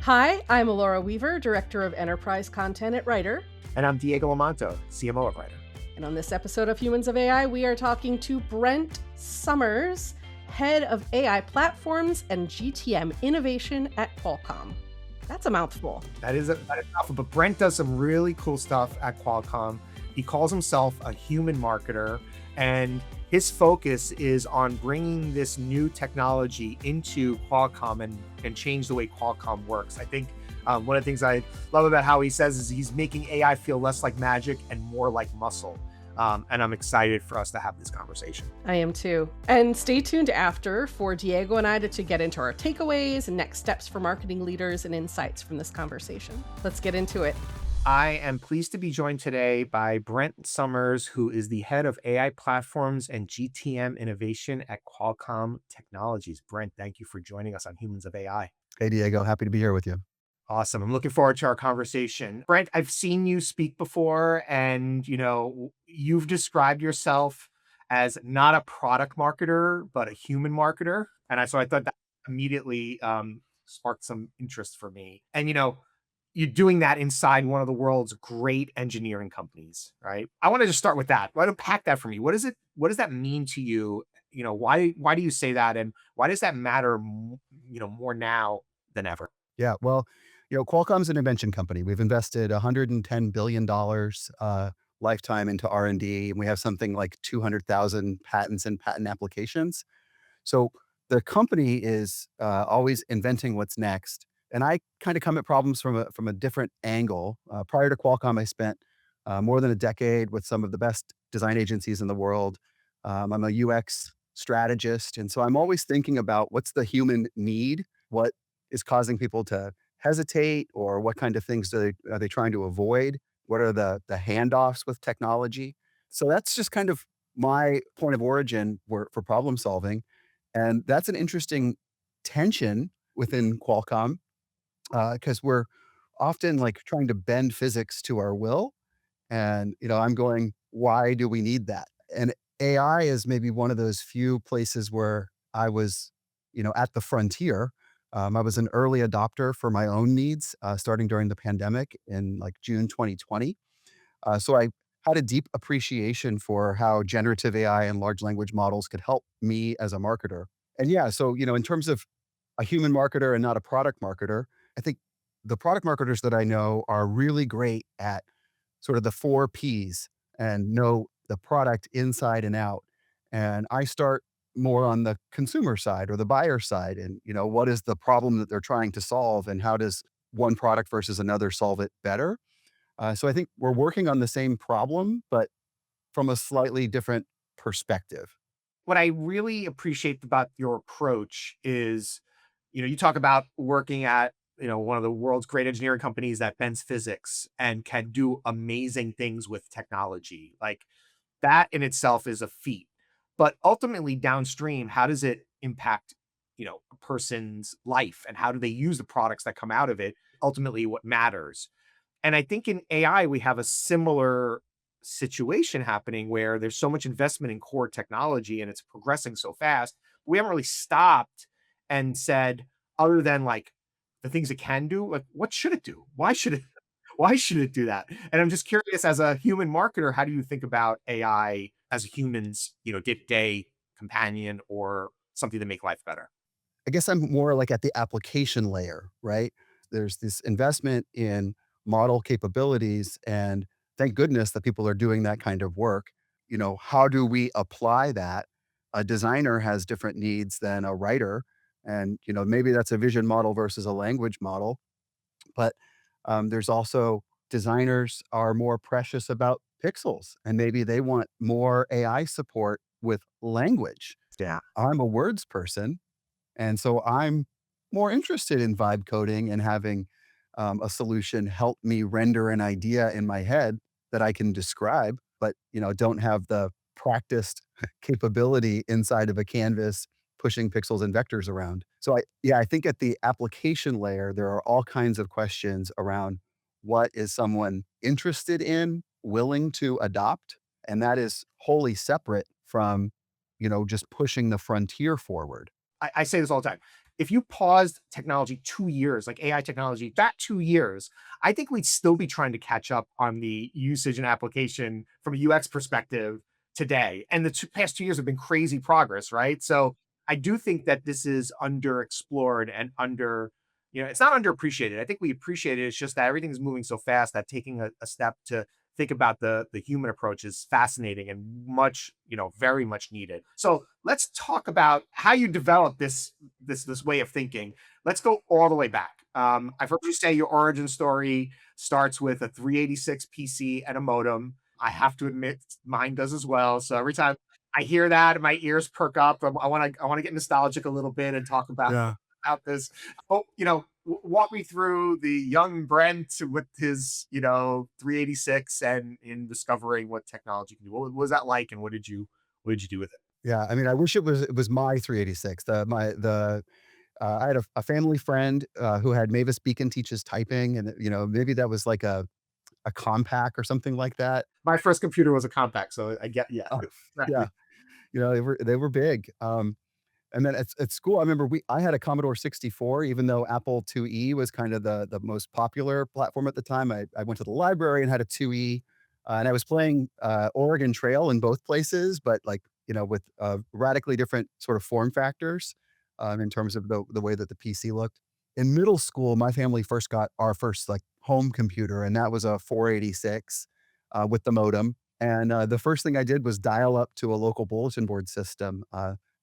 Hi, I'm Alaura Weaver, Director of Enterprise Content at Writer. And I'm Diego Lomanto, CMO of Writer. And on this episode of Humans of AI, we are talking to Brent Summers, Head of AI Platforms and GTM Innovation at Qualcomm. That's a mouthful. That is a mouthful, but Brent does some really cool stuff at Qualcomm. He calls himself a human marketer, and his focus is on bringing this new technology into Qualcomm and change the way Qualcomm works. I think one of the things I love about how he says is he's making AI feel less like magic and more like muscle. And I'm excited for us to have this conversation. I am too. And stay tuned after for Diego and I to get into our takeaways and next steps for marketing leaders and insights from this conversation. Let's get into it. I am pleased to be joined today by Brent Summers, who is the head of AI platforms and GTM innovation at Qualcomm Technologies. Brent, thank you for joining us on Humans of AI. Hey, Diego, happy to be here with you. Awesome. I'm looking forward to our conversation. Brent, I've seen you speak before, and you've described yourself as not a product marketer, but a human marketer. And so I thought that immediately sparked some interest for me. And you're doing that inside one of the world's great engineering companies, right? I want to just start with that. Why don't pack that for me? What does that mean to you? Why do you say that? And why does that matter, more now than ever? Yeah, well, Qualcomm's an invention company. We've invested $110 billion lifetime into R&D, and we have something like 200,000 patents and patent applications. So the company is always inventing what's next. And I kind of come at problems from a different angle. Prior to Qualcomm, I spent more than a decade with some of the best design agencies in the world. I'm a UX strategist, and so I'm always thinking about what's the human need, what is causing people to hesitate, or what kind of things are they trying to avoid? What are the handoffs with technology? So that's just kind of my point of origin for problem solving. And that's an interesting tension within Qualcomm because we're often like trying to bend physics to our will. And, I'm going, why do we need that? And AI is maybe one of those few places where I was, at the frontier. I was an early adopter for my own needs, starting during the pandemic in like June 2020. So I had a deep appreciation for how generative AI and large language models could help me as a marketer. And yeah, so, in terms of a human marketer and not a product marketer, I think the product marketers that I know are really great at sort of the 4 Ps and know the product inside and out. And I start more on the consumer side or the buyer side. And, what is the problem that they're trying to solve and how does one product versus another solve it better? So I think we're working on the same problem, but from a slightly different perspective. What I really appreciate about your approach is, you talk about working at, one of the world's great engineering companies that bends physics and can do amazing things with technology. Like that in itself is a feat. But ultimately downstream, how does it impact, a person's life and how do they use the products that come out of it? Ultimately what matters. And I think in AI, we have a similar situation happening where there's so much investment in core technology and it's progressing so fast. We haven't really stopped and said, other than like the things it can do, like what should it do? Why should it do that? And I'm just curious, as a human marketer, how do you think about AI as a human's, day-to-day companion or something to make life better? I guess I'm more like at the application layer, right? There's this investment in model capabilities, and thank goodness that people are doing that kind of work. How do we apply that? A designer has different needs than a writer, and maybe that's a vision model versus a language model. But there's also designers are more precious about pixels, and maybe they want more AI support with language. Yeah. I'm a words person, and so I'm more interested in vibe coding and having a solution help me render an idea in my head that I can describe, but don't have the practiced capability inside of a canvas pushing pixels and vectors around. So I think at the application layer, there are all kinds of questions around what is someone interested in, willing to adopt, and that is wholly separate from just pushing the frontier forward. I say this all the time. if you paused technology 2 years, like AI technology, that 2 years, I think we'd still be trying to catch up on the usage and application from a UX perspective today. And the past 2 years have been crazy progress, right? So I do think that this is underexplored and it's not underappreciated. I think we appreciate it. It's just that everything's moving so fast that taking a step to think about the human approach is fascinating and much, very much needed. So let's talk about how you develop this way of thinking. Let's go all the way back. I've heard you say your origin story starts with a 386 PC and a modem. I have to admit, mine does as well. So every time I hear that, my ears perk up. I want to get nostalgic a little bit and talk Yeah. about this. Oh, walk me through the young Brent with his, 386 and in discovering what technology can do. What was that like, and what did you do with it? Yeah, I mean, I wish it was my 386. I had a family friend, who had Mavis Beacon teaches typing, and, maybe that was like a Compaq or something like that. My first computer was a compact, so I get, yeah, Oh, exactly. yeah, they were big. And then at school, I remember I had a Commodore 64, even though Apple IIe was kind of the most popular platform at the time. I went to the library and had a 2E, and I was playing, Oregon Trail in both places, but, like, with, radically different sort of form factors, in terms of the way that the PC looked. In middle school, my family first got our first, like, home computer, and that was a 486, with the modem. And, the first thing I did was dial up to a local bulletin board system.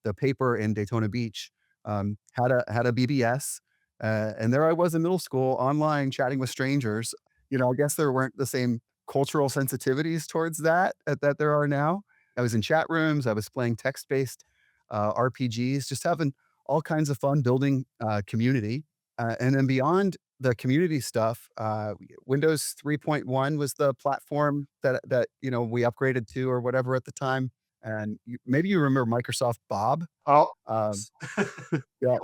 The paper in Daytona Beach, had a BBS, and there I was in middle school online chatting with strangers. I guess there weren't the same cultural sensitivities towards that there are now. I was in chat rooms, I was playing text-based, RPGs, just having all kinds of fun building, community. And then beyond the community stuff, Windows 3.1 was the platform that we upgraded to or whatever at the time. And maybe you remember Microsoft Bob. Oh, Um, yeah,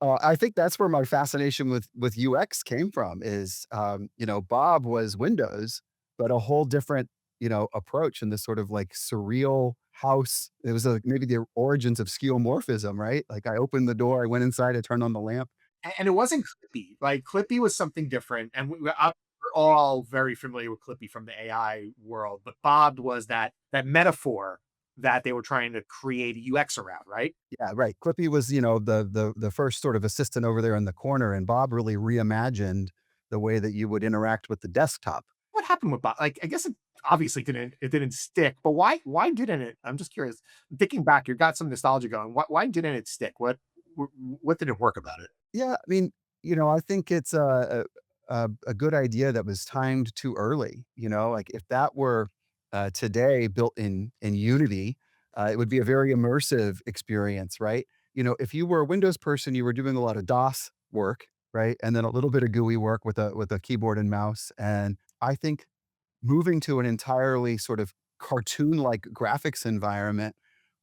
I think that's where my fascination with UX came from. Is Bob was Windows, but a whole different approach, and this sort of like surreal house. It was maybe the origins of skeuomorphism, right? Like I opened the door, I went inside, I turned on the lamp. and it wasn't Clippy. Like Clippy was something different, and we're all very familiar with Clippy from the AI world. But Bob was that metaphor that they were trying to create a UX around, right? Yeah, right. Clippy was, the first sort of assistant over there in the corner, and Bob really reimagined the way that you would interact with the desktop. What happened with Bob? Like, I guess it obviously didn't stick, but why didn't it? I'm just curious. Thinking back, you got some nostalgia going. Why didn't it stick? What didn't work about it? Yeah, I mean, I think it's a good idea that was timed too early. Like if that were today built in Unity, it would be a very immersive experience, right? If you were a Windows person, you were doing a lot of DOS work, right, and then a little bit of GUI work with a keyboard and mouse. And I think moving to an entirely sort of cartoon-like graphics environment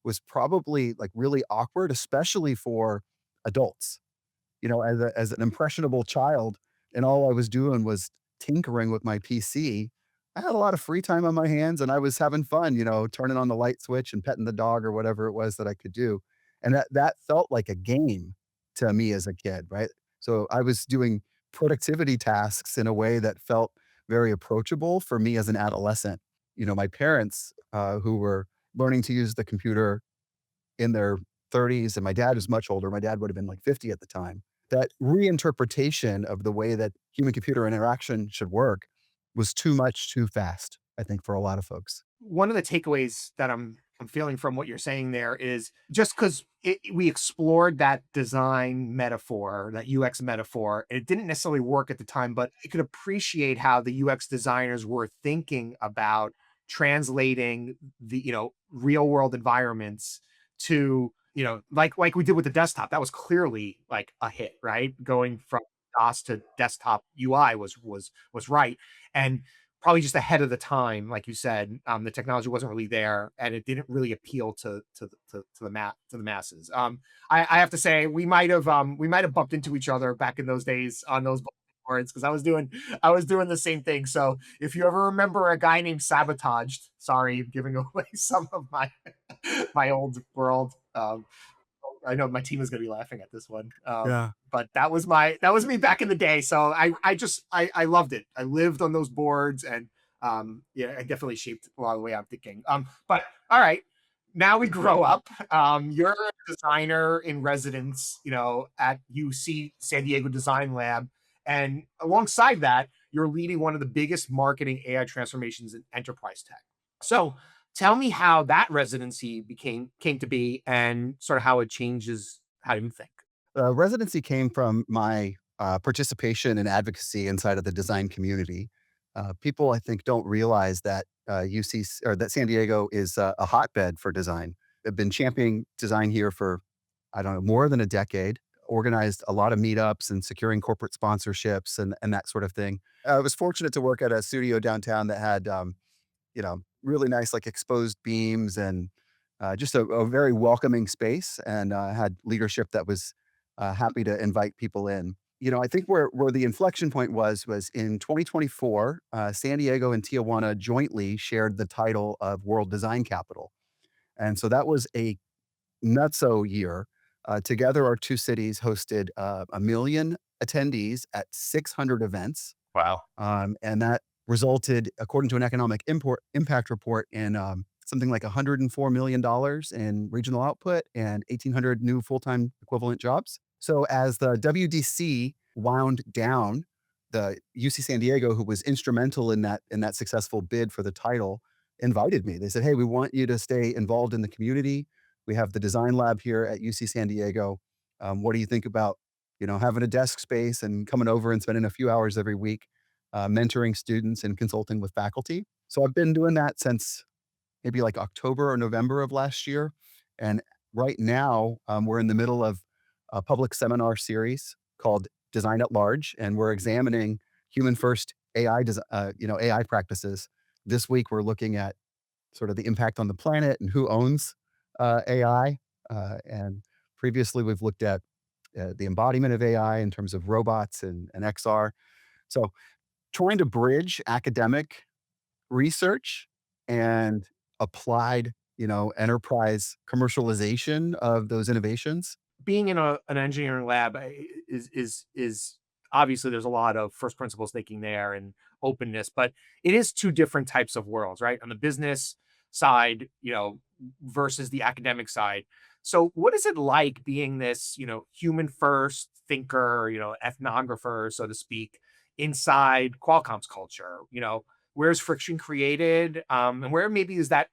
was probably like really awkward, especially for adults. As an impressionable child, and all I was doing was tinkering with my PC, I had a lot of free time on my hands, and I was having fun, turning on the light switch and petting the dog or whatever it was that I could do. And that felt like a game to me as a kid, right? So I was doing productivity tasks in a way that felt very approachable for me as an adolescent. My parents, who were learning to use the computer in their 30s, and my dad was much older. My dad would have been like 50 at the time. That reinterpretation of the way that human computer interaction should work was too much too fast, I think, for a lot of folks. One of the takeaways that I'm feeling from what you're saying there is just because we explored that design metaphor, that UX metaphor, it didn't necessarily work at the time, but I could appreciate how the UX designers were thinking about translating the real world environments to like we did with the desktop. That was clearly like a hit, right? Going from DOS to desktop UI was right, and probably just ahead of the time, like you said. The technology wasn't really there, and it didn't really appeal to the masses. I have to say we might have bumped into each other back in those days on those boards, because I was doing the same thing. So if you ever remember a guy named Sabotaged, sorry, giving away some of my my old world. I know my team is going to be laughing at this one. Yeah. But that was me back in the day. So I loved it. I lived on those boards, and yeah, it definitely shaped a lot of the way I'm thinking. But all right, now we grow up. You're a designer in residence, at UC San Diego Design Lab, and alongside that, you're leading one of the biggest marketing AI transformations in enterprise tech. So tell me how that residency came to be, and sort of how it changes how you think. Residency came from my participation and advocacy inside of the design community. People, I think, don't realize that UC or that San Diego is a hotbed for design. I've been championing design here for, I don't know, more than a decade. Organized a lot of meetups and securing corporate sponsorships and that sort of thing. I was fortunate to work at a studio downtown that had really nice like exposed beams and just a very welcoming space, and had leadership that was happy to invite people in. I think where the inflection point was in 2024. San Diego and Tijuana jointly shared the title of World Design Capital, and so that was a nutso year. Together, our two cities hosted 1 million attendees at 600 events, Wow. and that resulted, according to an economic impact report, in something like $104 million in regional output and 1,800 new full-time equivalent jobs. So as the WDC wound down, the UC San Diego, who was instrumental in that successful bid for the title, invited me. They said, "Hey, we want you to stay involved in the community. We have the design lab here at UC San Diego. What do you think about having a desk space and coming over and spending a few hours every week mentoring students and consulting with faculty?" So I've been doing that since maybe like October or November of last year. And right now, we're in the middle of a public seminar series called Design at Large, and we're examining human first AI practices. This week, we're looking at sort of the impact on the planet and who owns AI. And previously, we've looked at the embodiment of AI in terms of robots and XR. So trying to bridge academic research and applied, enterprise commercialization of those innovations. Being in an engineering lab is obviously, there's a lot of first principles thinking there and openness, but it is two different types of worlds, right? On the business side, versus the academic side. So what is it like being this, human first thinker, ethnographer, so to speak, inside Qualcomm's culture? Where's friction created? And where maybe is that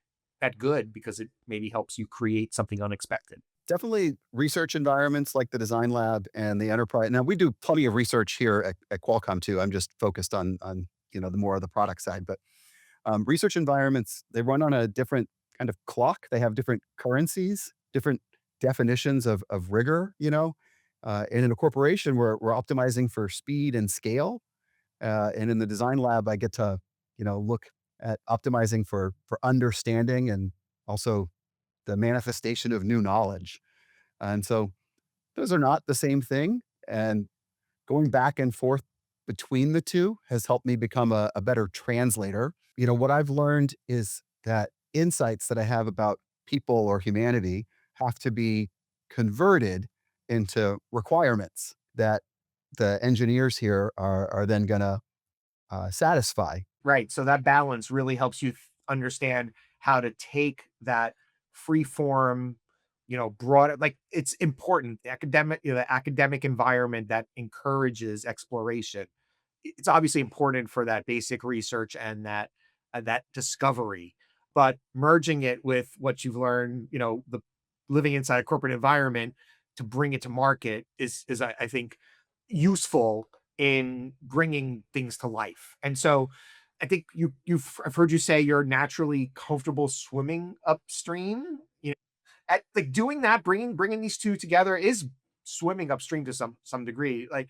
good because it maybe helps you create something unexpected? Definitely research environments like the design lab and the enterprise. Now we do plenty of research here at Qualcomm too. I'm just focused on the more of the product side, but research environments, they run on a different kind of clock. They have different currencies, different definitions of rigor. And in a corporation, we're optimizing for speed and scale. And in the design lab, I get to look at optimizing for understanding and also the manifestation of new knowledge. And so those are not the same thing. And going back and forth between the two has helped me become a better translator. What I've learned is that insights that I have about people or humanity have to be converted into requirements that the engineers here are then going to satisfy. Right. So that balance really helps you understand how to take that free form, broad, like it's important. The academic environment that encourages exploration. It's obviously important for that basic research and that discovery, but merging it with what you've learned, the living inside a corporate environment to bring it to market is I think useful in bringing things to life. And so I think I've heard you say you're naturally comfortable swimming upstream. At like doing that, bringing these two together is swimming upstream to some degree. Like,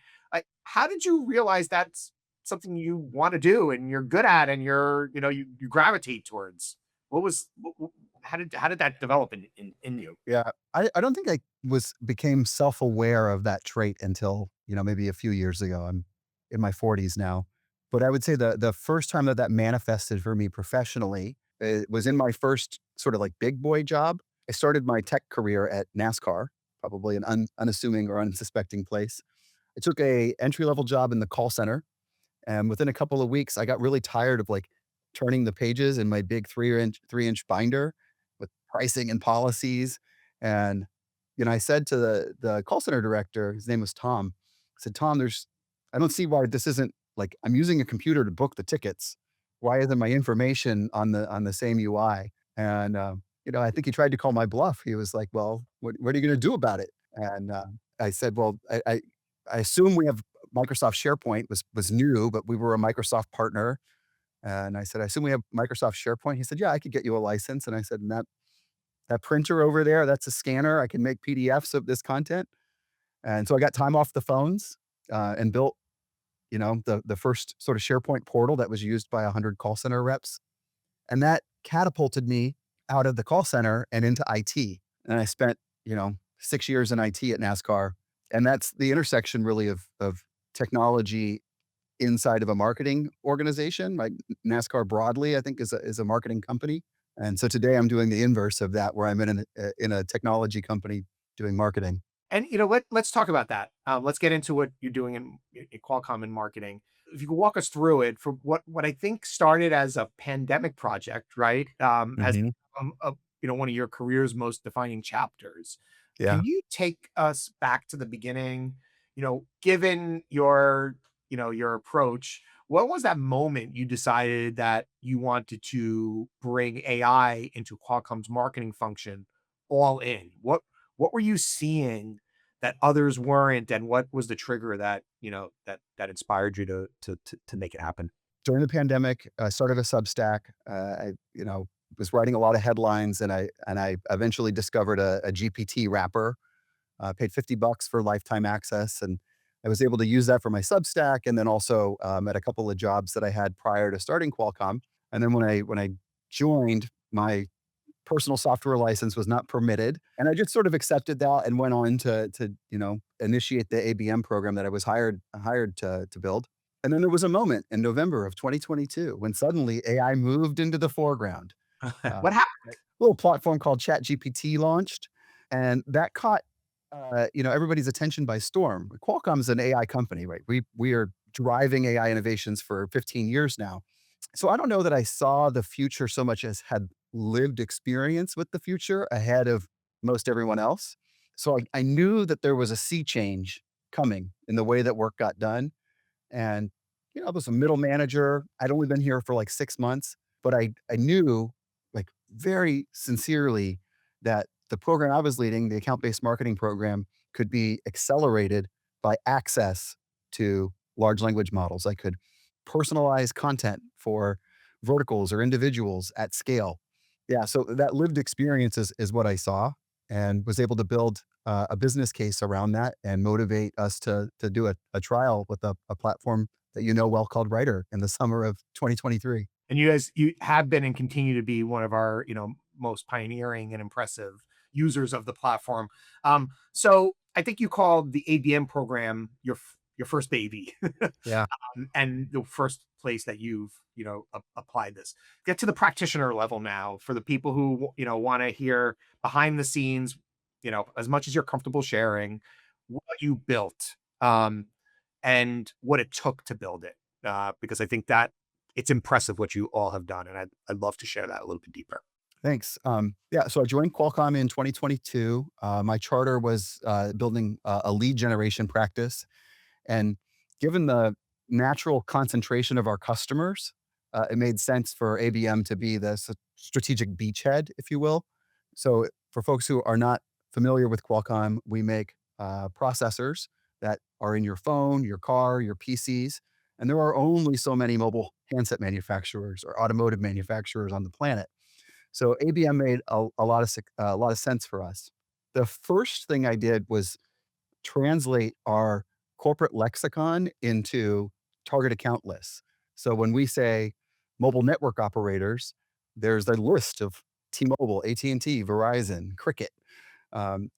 how did you realize that's something you want to do and you're good at and you gravitate towards? What was how did that develop in you? Yeah, I don't think I became self-aware of that trait until, maybe a few years ago. I'm in my 40s now. But I would say the first time that manifested for me professionally, was in my first sort of like big boy job. I started my tech career at NASCAR, probably an unassuming or unsuspecting place. I took a entry-level job in the call center, and within a couple of weeks, I got really tired of, like, turning the pages in my big 3-inch binder with pricing and policies, and, I said to the call center director, his name was Tom. I said, "Tom, I don't see why this isn't like, I'm using a computer to book the tickets. Why isn't my information on the same UI?" And, I think he tried to call my bluff. He was like, "Well, what are you gonna do about it?" And, I said, "Well, I assume we have Microsoft SharePoint," was new, but we were a Microsoft partner. And I said, "I assume we have Microsoft SharePoint." He said, "Yeah, I could get you a license." And I said, "And that printer over there, that's a scanner. I can make PDFs of this content." And so I got time off the phones, and built, the first sort of SharePoint portal that was used by 100 call center reps. And that catapulted me out of the call center and into IT. And I spent, 6 years in IT at NASCAR. And that's the intersection really of technology inside of a marketing organization. Like NASCAR broadly, I think is a marketing company. And so today I'm doing the inverse of that, where I'm in a technology company doing marketing. And let's talk about that. Let's get into what you're doing in Qualcomm in marketing. If you could walk us through it, for what I think started as a pandemic project, right? Has Mhm. become one of your career's most defining chapters. Yeah. Can you take us back to the beginning? Given your approach, what was that moment you decided that you wanted to bring AI into Qualcomm's marketing function all in? What were you seeing that others weren't, and what was the trigger that inspired you to make it happen? During the pandemic, I started a Substack. I, was writing a lot of headlines, and I eventually discovered a GPT wrapper. Paid $50 for lifetime access, and I was able to use that for my Substack, and then also at a couple of jobs that I had prior to starting Qualcomm. And then when I joined, my personal software license was not permitted, and I just sort of accepted that and went on to initiate the ABM program that I was hired to build. And then there was a moment in November of 2022 when suddenly AI moved into the foreground. Uh, What happened? a little platform called ChatGPT launched, and that caught everybody's attention by storm. Qualcomm's an AI company, right? We are driving AI innovations for 15 years now. So I don't know that I saw the future so much as had lived experience with the future ahead of most everyone else. So I knew that there was a sea change coming in the way that work got done. And, I was a middle manager. I'd only been here for like 6 months, but I knew, like, very sincerely, that the program I was leading, the account-based marketing program, could be accelerated by access to large language models. I could personalize content for verticals or individuals at scale. Yeah, so that lived experience is what I saw, and was able to build a business case around that and motivate us to do a trial with a platform that well called Writer in the summer of 2023. And you have been and continue to be one of our, most pioneering and impressive users of the platform. So I think you called the ABM program your first baby, Yeah. and the first place that you've applied this. Get to the practitioner level now for the people who want to hear behind the scenes, as much as you're comfortable sharing what you built, and what it took to build it, because I think that it's impressive what you all have done, and I'd love to share that a little bit deeper. Thanks. Yeah, so I joined Qualcomm in 2022. My charter was building a lead generation practice. And given the natural concentration of our customers, it made sense for ABM to be the strategic beachhead, if you will. So for folks who are not familiar with Qualcomm, we make processors that are in your phone, your car, your PCs. And there are only so many mobile handset manufacturers or automotive manufacturers on the planet. So ABM made a lot of sense for us. The first thing I did was translate our corporate lexicon into target account lists. So when we say mobile network operators, there's a list of T-Mobile, AT&T, Verizon, Cricket, and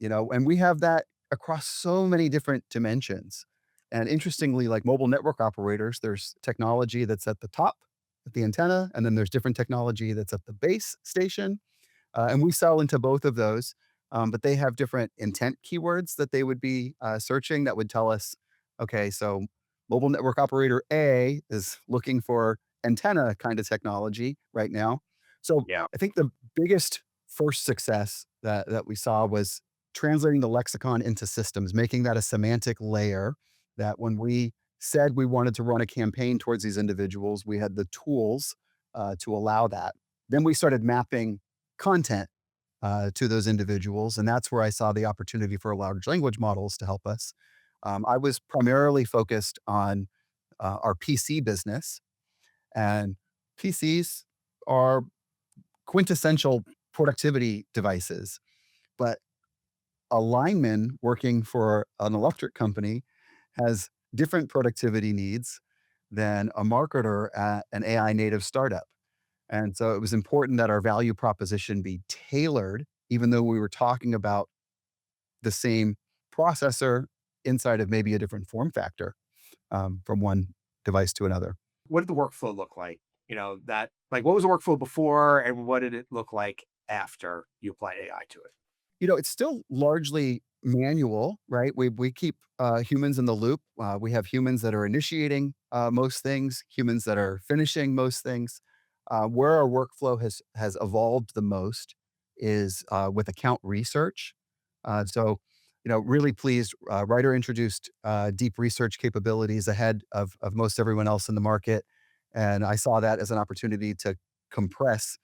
we have that across so many different dimensions. And interestingly, like mobile network operators, there's technology that's at the top, at the antenna, and then there's different technology that's at the base station. And we sell into both of those. but they have different intent keywords that they would be searching that would tell us, okay, so mobile network operator A is looking for antenna kind of technology right now. So Yeah. I think the biggest first success that we saw was translating the lexicon into systems, making that a semantic layer that when we said we wanted to run a campaign towards these individuals, we had the tools to allow that. Then we started mapping content to those individuals. And that's where I saw the opportunity for large language models to help us. I was primarily focused on our PC business, and PCs are quintessential productivity devices. But a lineman working for an electric company has different productivity needs than a marketer at an AI native startup. And so it was important that our value proposition be tailored, even though we were talking about the same processor inside of maybe a different form factor from one device to another. What did the workflow look like? That like what was the workflow before and what did it look like after you applied AI to it? It's still largely manual, right? We keep humans in the loop. We have humans that are initiating most things, humans that are finishing most things. Where our workflow has evolved the most is with account research. Really pleased. Writer introduced deep research capabilities ahead of most everyone else in the market, and I saw that as an opportunity to compress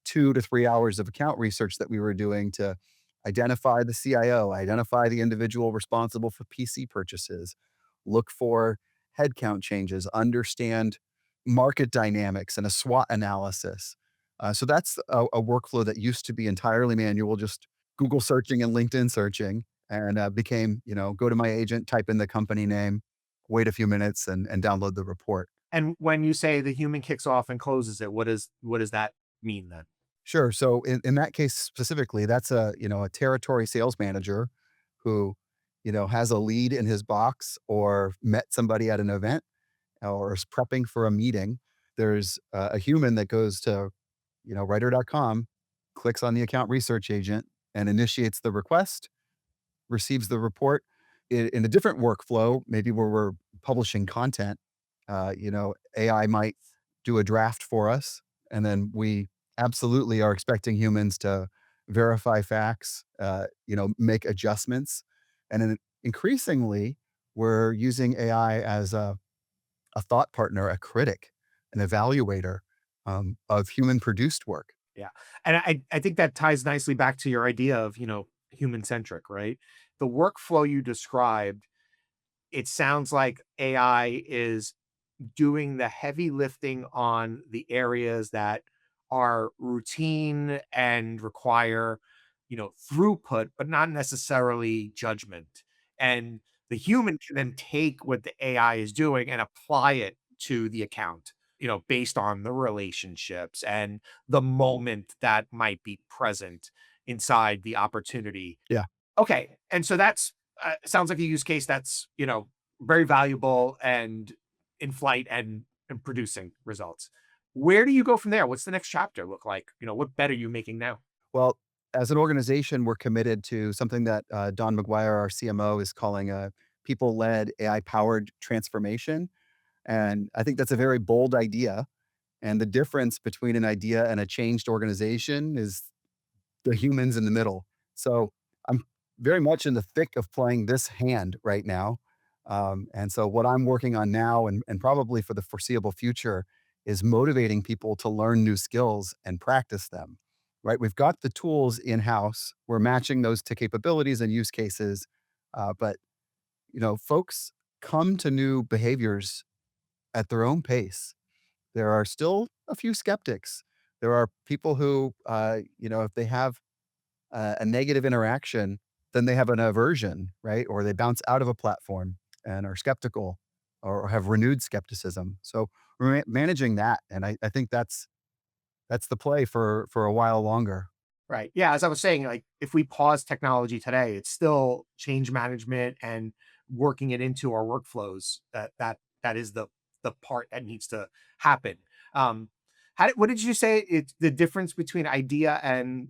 2 to 3 hours of account research that we were doing to identify the CIO, identify the individual responsible for PC purchases, look for headcount changes, understand market dynamics and a SWOT analysis. So that's a workflow that used to be entirely manual, just Google searching and LinkedIn searching, and became, go to my agent, type in the company name, wait a few minutes, and download the report. And when you say the human kicks off and closes it, what does that mean then? Sure. So in that case specifically, that's a territory sales manager who, has a lead in his box or met somebody at an event or is prepping for a meeting. There's a human that goes to, writer.com, clicks on the account research agent and initiates the request, receives the report in a different workflow, maybe where we're publishing content. AI might do a draft for us, and then we absolutely are expecting humans to verify facts, make adjustments, and then increasingly, we're using AI as a thought partner, a critic, an evaluator of human produced work. Yeah. And I think that ties nicely back to your idea of, human centric, right? The workflow you described, it sounds like AI is doing the heavy lifting on the areas that are routine and require, throughput, but not necessarily judgment. And the human can then take what the AI is doing and apply it to the account, based on the relationships and the moment that might be present inside the opportunity. Yeah. Okay. And so that's sounds like a use case that's, very valuable and in flight and producing results. Where do you go from there? What's the next chapter look like? What bet are you making now? Well, as an organization, we're committed to something that Don McGuire, our CMO, is calling a people-led AI-powered transformation. And I think that's a very bold idea. And the difference between an idea and a changed organization is the humans in the middle. So I'm very much in the thick of playing this hand right now. And so what I'm working on now and probably for the foreseeable future is motivating people to learn new skills and practice them, right? We've got the tools in-house. We're matching those to capabilities and use cases. But folks come to new behaviors at their own pace. There are still a few skeptics. There are people who, if they have a negative interaction, then they have an aversion, right? Or they bounce out of a platform and are skeptical or have renewed skepticism. So we're managing that, and I think that's the play for a while longer. Right. Yeah. As I was saying, like if we pause technology today, it's still change management and working it into our workflows. That is the part that needs to happen. What did you say? It's the difference between idea and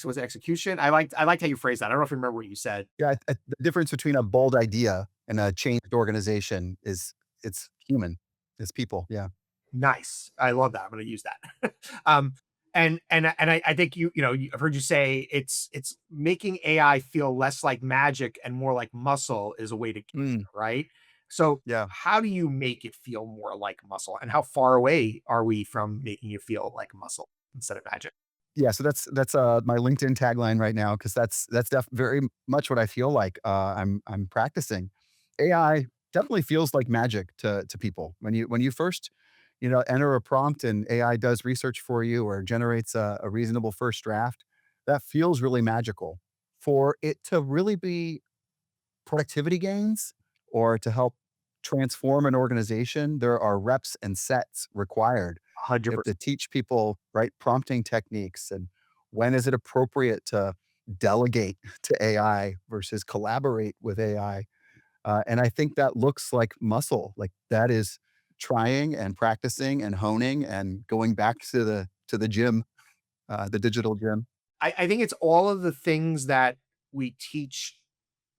Was it execution? I liked how you phrased that. I don't know if you remember what you said. Yeah, the difference between a bold idea and a changed organization is it's human. It's people. Yeah. Nice. I love that. I'm going to use that. um, and I think I've heard you say it's making AI feel less like magic and more like muscle is a way to get Mm, there, right? So yeah. how do you make it feel more like muscle, and how far away are we from making you feel like muscle instead of magic? Yeah, so that's my LinkedIn tagline right now because that's very much what I feel like, I'm practicing. AI definitely feels like magic to people. When you first, enter a prompt and AI does research for you or generates a reasonable first draft, that feels really magical. For it to really be productivity gains or to help transform an organization, there are reps and sets required. You have 100%. to teach people right prompting techniques and when is it appropriate to delegate to AI versus collaborate with AI. And I think that looks like muscle. Like that is trying and practicing and honing and going back to the gym, the digital gym. I think it's all of the things that we teach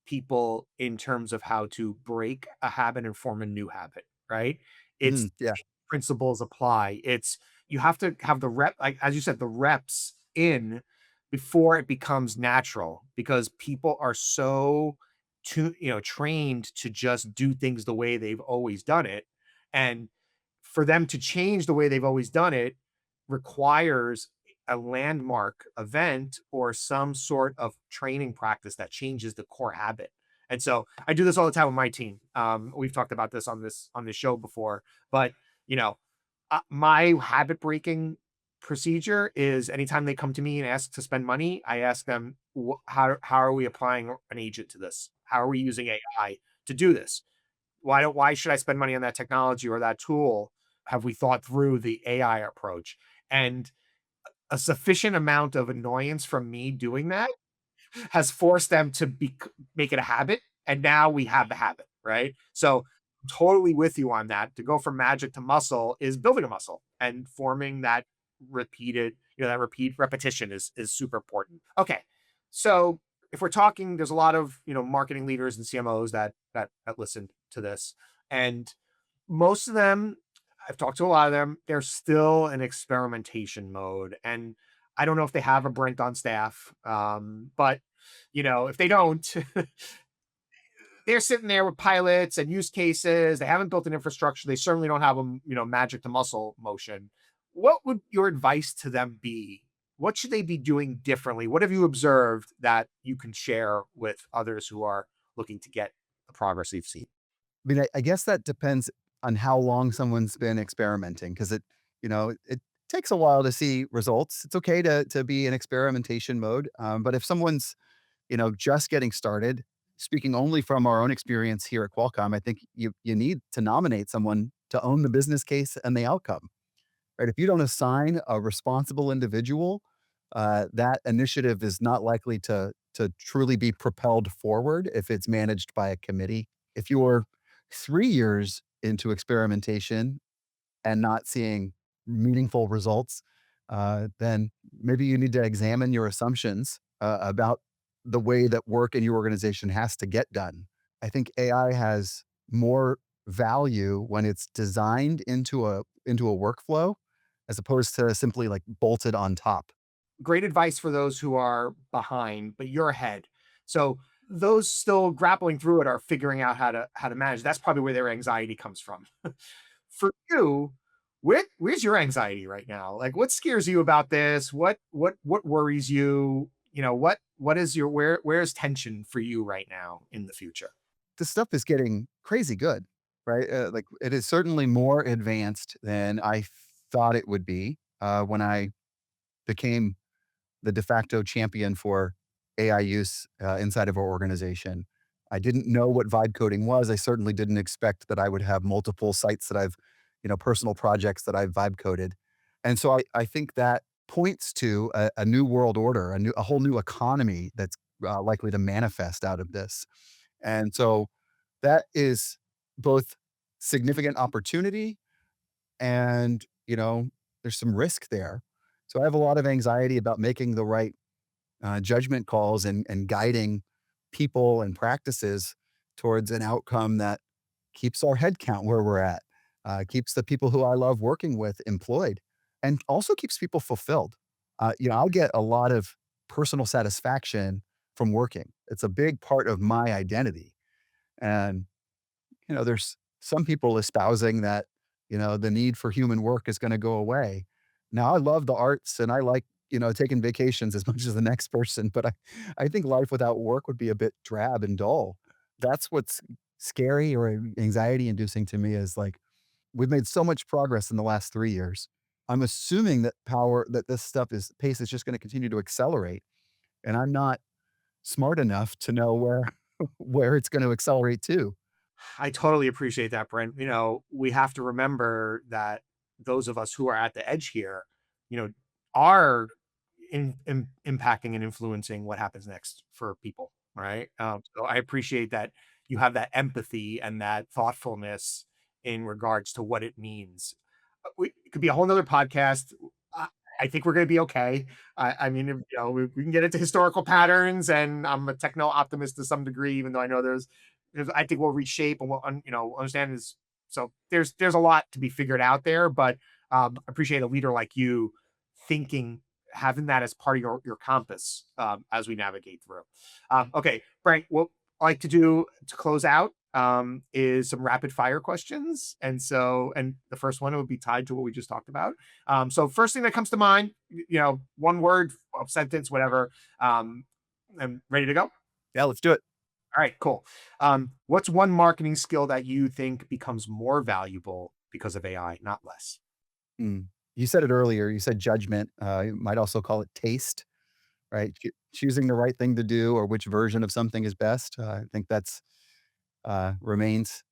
people in terms of how to break a habit and form a new habit, right? It's Mm, yeah. principles apply. It's you have to have the rep, like as you said, the reps in before it becomes natural because people are so trained to just do things the way they've always done it. And for them to change the way they've always done it requires a landmark event or some sort of training practice that changes the core habit. And so I do this all the time with my team. We've talked about this on this show before, but you know, my habit breaking procedure is anytime they come to me and ask to spend money, I ask them how are we applying an agent to this? How are we using AI to do this? Why should I spend money on that technology or that tool? Have we thought through the AI approach? And a sufficient amount of annoyance from me doing that has forced them to make it a habit, and now we have the habit, right? So totally with you on that. To go from magic to muscle is building a muscle and forming that that repeat repetition is super important. Okay, so if we're talking, there's a lot of marketing leaders and CMOs that listen to this, and most of them, I've talked to a lot of them, they're still in experimentation mode. And I don't know if they have a Brent on staff, but if they don't, they're sitting there with pilots and use cases. They haven't built an infrastructure. They certainly don't have a magic to muscle motion. What would your advice to them be? What should they be doing differently? What have you observed that you can share with others who are looking to get the progress you've seen? I mean, I guess that depends on how long someone's been experimenting because it takes a while to see results. It's okay to be in experimentation mode, but if someone's just getting started, speaking only from our own experience here at Qualcomm, I think you need to nominate someone to own the business case and the outcome. Right? If you don't assign a responsible individual, that initiative is not likely to truly be propelled forward if it's managed by a committee. If you're 3 years into experimentation and not seeing meaningful results, then maybe you need to examine your assumptions about the way that work in your organization has to get done. I think AI has more value when it's designed into a workflow as opposed to simply like bolted on top. Great advice for those who are behind, but you're ahead. So those still grappling through it are figuring out how to manage. That's probably where their anxiety comes from. For you, where's your anxiety right now? Like what scares you about this? What worries you? What is your where's tension for you right now in the future? This stuff is getting crazy good, right? Like it is certainly more advanced than I thought it would be when I became the de facto champion for AI use inside of our organization. I didn't know what vibe coding was. I certainly didn't expect that I would have multiple sites that personal projects that I've vibe coded. And so I think that points to a new world order, a whole new economy that's likely to manifest out of this. And so that is both significant opportunity and, there's some risk there. So I have a lot of anxiety about making the right judgment calls and guiding people and practices towards an outcome that keeps our head count where we're at, keeps the people who I love working with employed, and also keeps people fulfilled. I'll get a lot of personal satisfaction from working. It's a big part of my identity. And, there's some people espousing that, the need for human work is going to go away. Now, I love the arts and I like, taking vacations as much as the next person, but I think life without work would be a bit drab and dull. That's what's scary or anxiety inducing to me is like, we've made so much progress in the last 3 years. I'm assuming that this stuff is pace is just going to continue to accelerate. And I'm not smart enough to know where, where it's going to accelerate to. I totally appreciate that, Brent. We have to remember that those of us who are at the edge here, you know, are impacting and influencing what happens next for people. Right. So I appreciate that you have that empathy and that thoughtfulness in regards to what it means. It could be a whole nother podcast. I, I think we're going to be okay. I mean, we can get into historical patterns, and I'm a techno optimist to some degree, even though I know I think we'll reshape and we'll understand is so there's a lot to be figured out there, but I appreciate a leader like you thinking having that as part of your compass as we navigate through. Okay, Frank, what I like to do to close out is some rapid fire questions, and the first one would be tied to what we just talked about. So first thing that comes to mind, one word, a sentence, whatever. I'm ready to go. Yeah, let's do it. All right, cool. What's one marketing skill that you think becomes more valuable because of AI, not less? Mm. You said it earlier. You said judgment. You might also call it taste, right? Choosing the right thing to do or which version of something is best. I think that's remains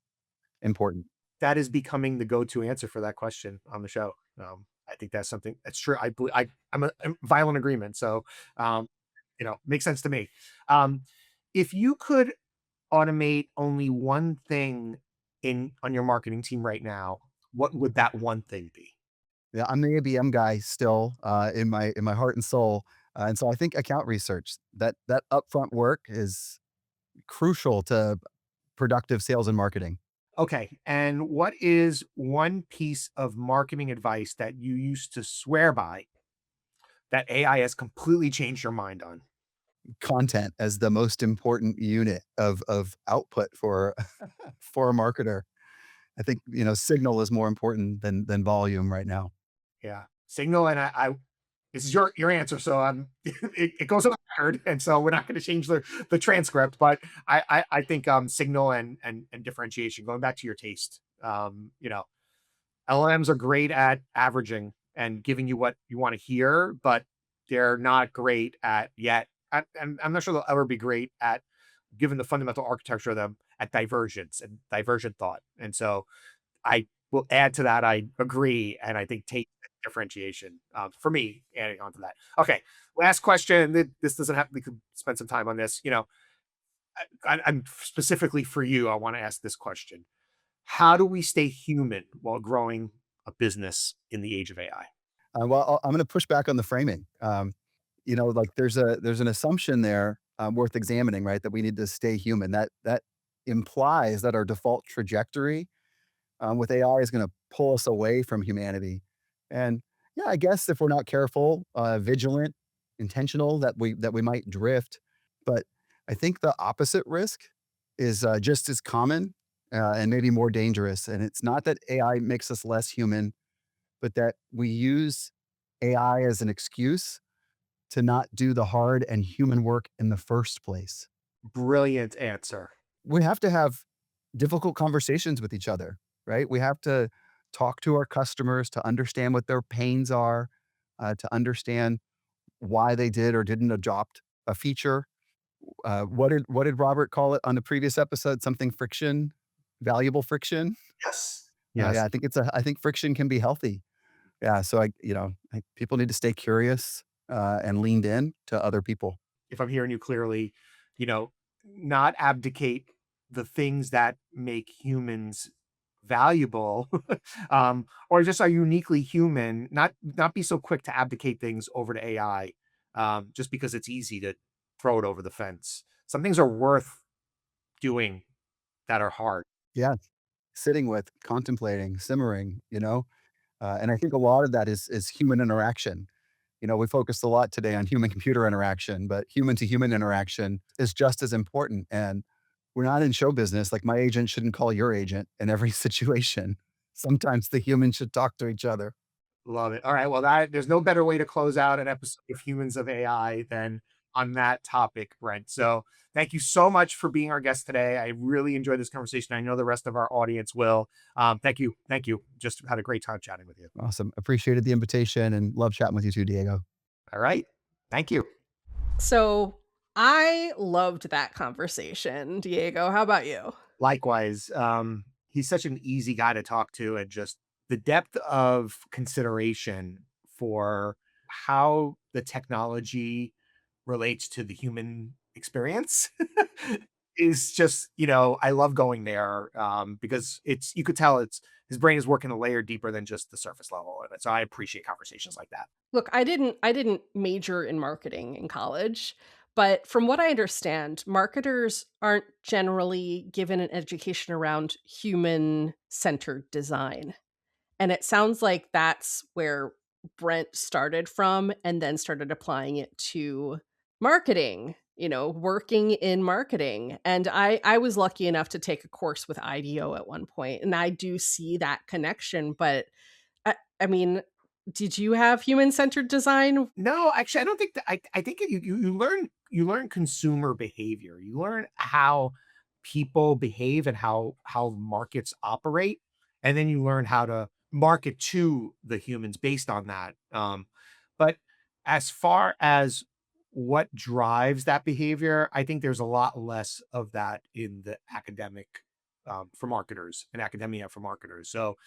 important. That is becoming the go-to answer for that question on the show. I think that's something that's true. I'm violent agreement. So, um, makes sense to me. Um, if you could automate only one thing in on your marketing team right now, what would that one thing be? Yeah, I'm the ABM guy still in my heart and soul, and so I think account research that upfront work is crucial to productive sales and marketing. Okay. And what is one piece of marketing advice that you used to swear by that AI has completely changed your mind on? Content as the most important unit of output for for a marketer. I think, signal is more important than volume right now. Yeah. Signal and this is your answer, so it goes on the record, and so we're not going to change the transcript. But I think signal and differentiation. Going back to your taste, LLMs are great at averaging and giving you what you want to hear, but they're not great at yet. And I'm not sure they'll ever be great at, given the fundamental architecture of them, at divergence and divergent thought. And so I will add to that. I agree, and I think taste and differentiation for me. Adding on to that. Okay, last question. This doesn't have. We could spend some time on this. I'm specifically for you. I want to ask this question: how do we stay human while growing a business in the age of AI? Well, I'm gonna push back on the framing. Like there's an assumption there, worth examining, right? That we need to stay human. That implies that our default trajectory with AI is gonna pull us away from humanity. And yeah, I guess if we're not careful, vigilant, intentional, that we might drift. But I think the opposite risk is just as common and maybe more dangerous. And it's not that AI makes us less human, but that we use AI as an excuse to not do the hard and human work in the first place. Brilliant answer. We have to have difficult conversations with each other, right? We have to talk to our customers to understand what their pains are, to understand why they did or didn't adopt a feature. What did Robert call it on the previous episode? Something friction, valuable friction. Yes. Yeah, Yes. I think friction can be healthy. Yeah, so people need to stay curious and leaned in to other people. If I'm hearing you clearly, you know, not abdicate the things that make humans valuable, or just are uniquely human. Not be so quick to abdicate things over to AI, just because it's easy to throw it over the fence. Some things are worth doing that are hard. Yeah, sitting with, contemplating, simmering, and I think a lot of that is human interaction. We focused a lot today on human computer interaction, but human to human interaction is just as important. And we're not in show business. Like my agent shouldn't call your agent in every situation. Sometimes the humans should talk to each other. Love it. All right. Well, there's no better way to close out an episode of Humans of AI than on that topic, Brent. So thank you so much for being our guest today. I really enjoyed this conversation. I know the rest of our audience will. Thank you. Thank you. Just had a great time chatting with you. Awesome. Appreciated the invitation and love chatting with you too, Diego. All right. Thank you. So I loved that conversation, Diego. How about you? Likewise, he's such an easy guy to talk to, and just the depth of consideration for how the technology relates to the human experience is just, I love going there, because you could tell his brain is working a layer deeper than just the surface level of it. So I appreciate conversations like that. Look, I didn't major in marketing in college, but from what I understand, marketers aren't generally given an education around human-centered design. And it sounds like that's where Brent started from and then started applying it to marketing, working in marketing. And I was lucky enough to take a course with IDEO at one point, and I do see that connection, but I mean, did you have human-centered design? No, actually, I don't think that. I think you learn consumer behavior. You learn how people behave and how markets operate, and then you learn how to market to the humans based on that. But as far as what drives that behavior, I think there's a lot less of that in the academic, for marketers, and academia for marketers. So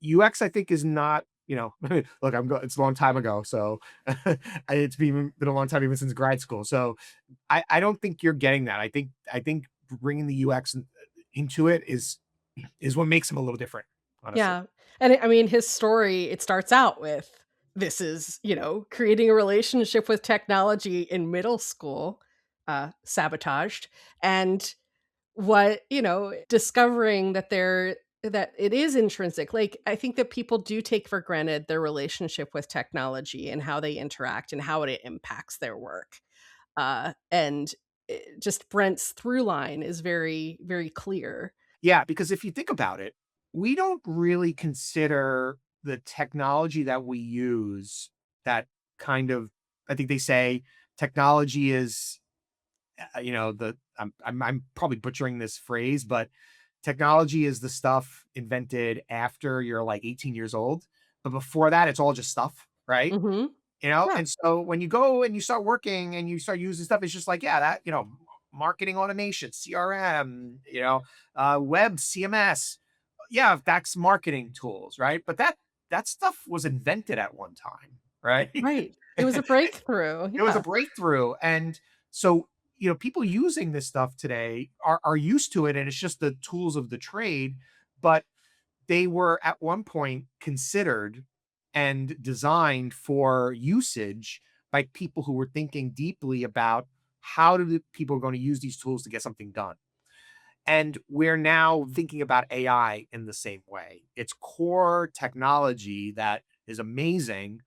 UX, I think, is not. Look, it's a long time ago, so it's been a long time even since grad school. So I don't think you're getting that. I think bringing the UX into it is what makes him a little different, honestly. Yeah. And I mean, his story, it starts out with this is, creating a relationship with technology in middle school, sabotaged. And discovering that it is intrinsic. Like, I think that people do take for granted their relationship with technology and how they interact and how it impacts their work. And just Brent's through line is very, very clear. Yeah, because if you think about it, we don't really consider the technology that we use that kind of. I think they say technology is, I'm probably butchering this phrase, but technology is the stuff invented after you're like 18 years old. But before that, it's all just stuff, right? Mhm. Yeah, And so when you go and you start working and you start using stuff, it's just like, yeah, that, marketing automation, CRM, web CMS. Yeah, that's marketing tools, right? But that stuff was invented at one time, right? right. It was a breakthrough. It was a Yeah. breakthrough. And so, people using this stuff today are used to it, and it's just the tools of the trade. But they were at one point considered and designed for usage by people who were thinking deeply about how do the people are going to use these tools to get something done. And we're now thinking about AI in the same way. It's core technology that is amazing,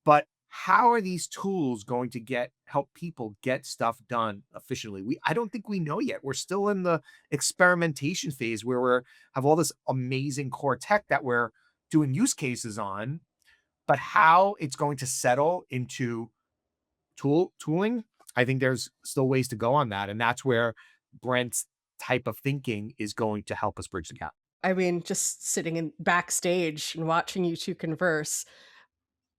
but how are these tools going to help people get stuff done efficiently? I don't think we know yet. We're still in the experimentation phase where we have all this amazing core tech that we're doing use cases on, but how it's going to settle into tooling, I think there's still ways to go on that. And that's where Brent's type of thinking is going to help us bridge the gap. I mean, just sitting in backstage and watching you 2 converse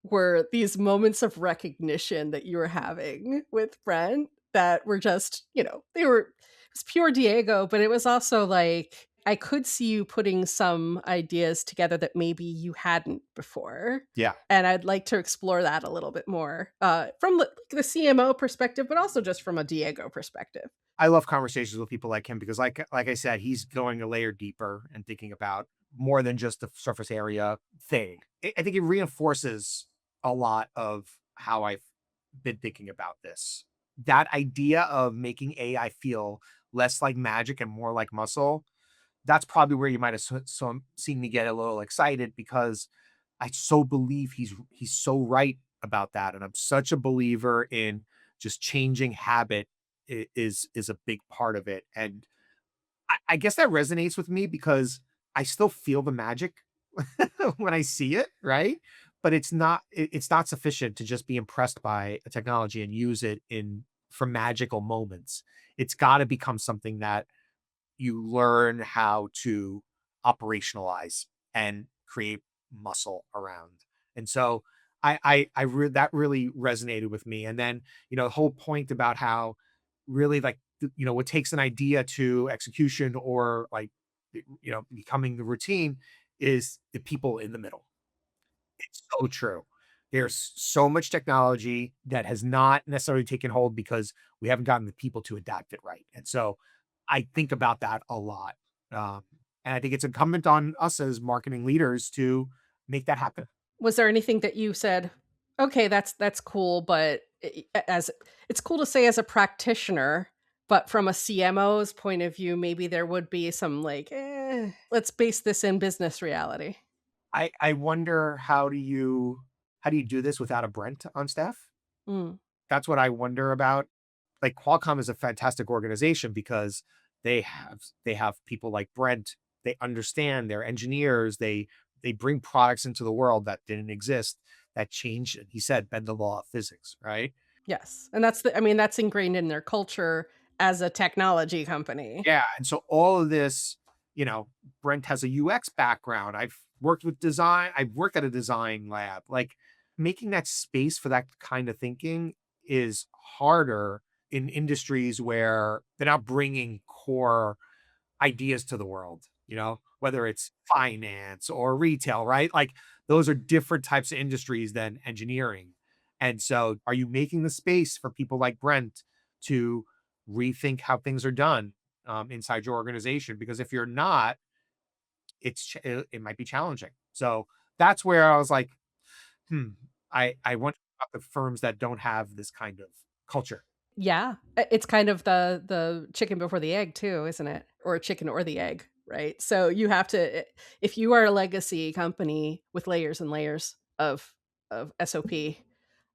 were these moments of recognition that you were having with Brent that were just, it was pure Diego, but it was also like I could see you putting some ideas together that maybe you hadn't before. Yeah. And I'd like to explore that a little bit more from the CMO perspective, but also just from a Diego perspective. I love conversations with people like him because, like I said, he's going a layer deeper and thinking about more than just the surface area thing. I think it reinforces a lot of how I been thinking about this. That idea of making AI feel less like magic and more like muscle, that's probably where you might have seen me get a little excited because I so believe he's so right about that, and I'm such a believer in just changing habit is a big part of it, and I guess that resonates with me because I still feel the magic when I see it, right? But it's not sufficient to just be impressed by a technology and use it in for magical moments. It's got to become something that you learn how to operationalize and create muscle around. And so that really resonated with me. And then, the whole point about how really like, what takes an idea to execution or like, becoming the routine is the people in the middle. It's so true. There's so much technology that has not necessarily taken hold because we haven't gotten the people to adapt it right. And so I think about that a lot. Um, and I think it's incumbent on us as marketing leaders to make that happen. Was there anything that you said, "Okay, that's cool," but as it's cool to say as a practitioner, but from a CMO's point of view, maybe there would be some like, let's base this in business reality." I wonder how do you do this without a Brent on staff? Mm, That's what I wonder about. Like Qualcomm is a fantastic organization because they have people like Brent. They understand, they're engineers. They bring products into the world that didn't exist, that change, he said, bend the law of physics, right? yes, and that's the I mean, that's ingrained in their culture as a technology company. Yeah, and so all of this, you know, Brent has a UX background. I've worked at a design lab. Like making that space for that kind of thinking is harder in industries where they're not bringing core ideas to the world, whether it's finance or retail, right? Like those are different types of industries than engineering. And so, are you making the space for people like Brent to rethink how things are done inside your organization? Because if you're not, it might be challenging. So that's where I was like, hmm, I wonder about the firms that don't have this kind of culture. Yeah, it's kind of the chicken before the egg too, isn't it? Or chicken or the egg, right? So you have to if you are a legacy company with layers and layers of SOP,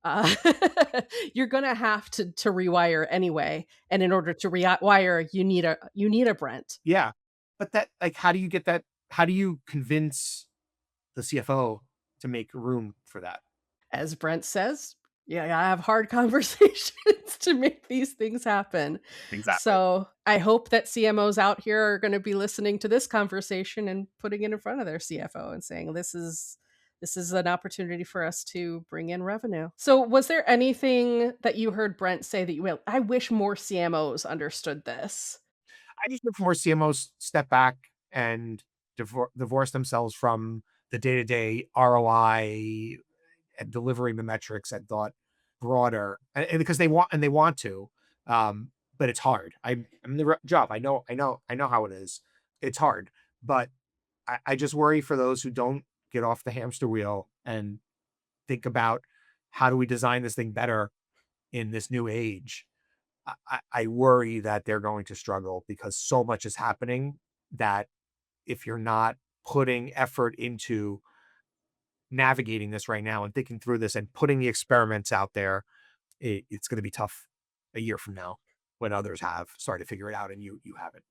uh, you're gonna have to rewire anyway, and in order to rewire, you need a Brent. Yeah, but that like, how do you get that? How do you convince the CFO to make room for that? As Brent says, yeah, I have hard conversations to make these things happen. Exactly. So I hope that CMOs out here are going to be listening to this conversation and putting it in front of their CFO and saying, this is an opportunity for us to bring in revenue. So was there anything that you heard Brent say that you went, I wish more CMOs understood this? I just look for more CMOs step back and divorce themselves from the day-to-day ROI and delivering the metrics and thought broader, and because they want to, but it's hard. I'm in the job. I know how it is. It's hard, but I just worry for those who don't get off the hamster wheel and think about how do we design this thing better in this new age. I worry that they're going to struggle because so much is happening that if you're not putting effort into navigating this right now and thinking through this and putting the experiments out there, it's going to be tough a year from now when others have started to figure it out and you haven't.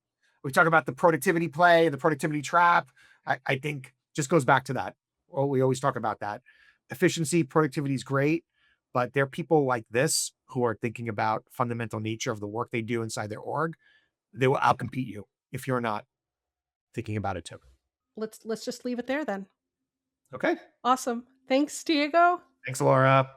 We talk about the productivity play, the productivity trap. I think just goes back to that. Well, we always talk about that. Efficiency, productivity is great, but there are people like this who are thinking about fundamental nature of the work they do inside their org. They will outcompete you if you're not thinking about it too. Let's just leave it there then. Okay. Awesome. Thanks, Diego. Thanks, Laura.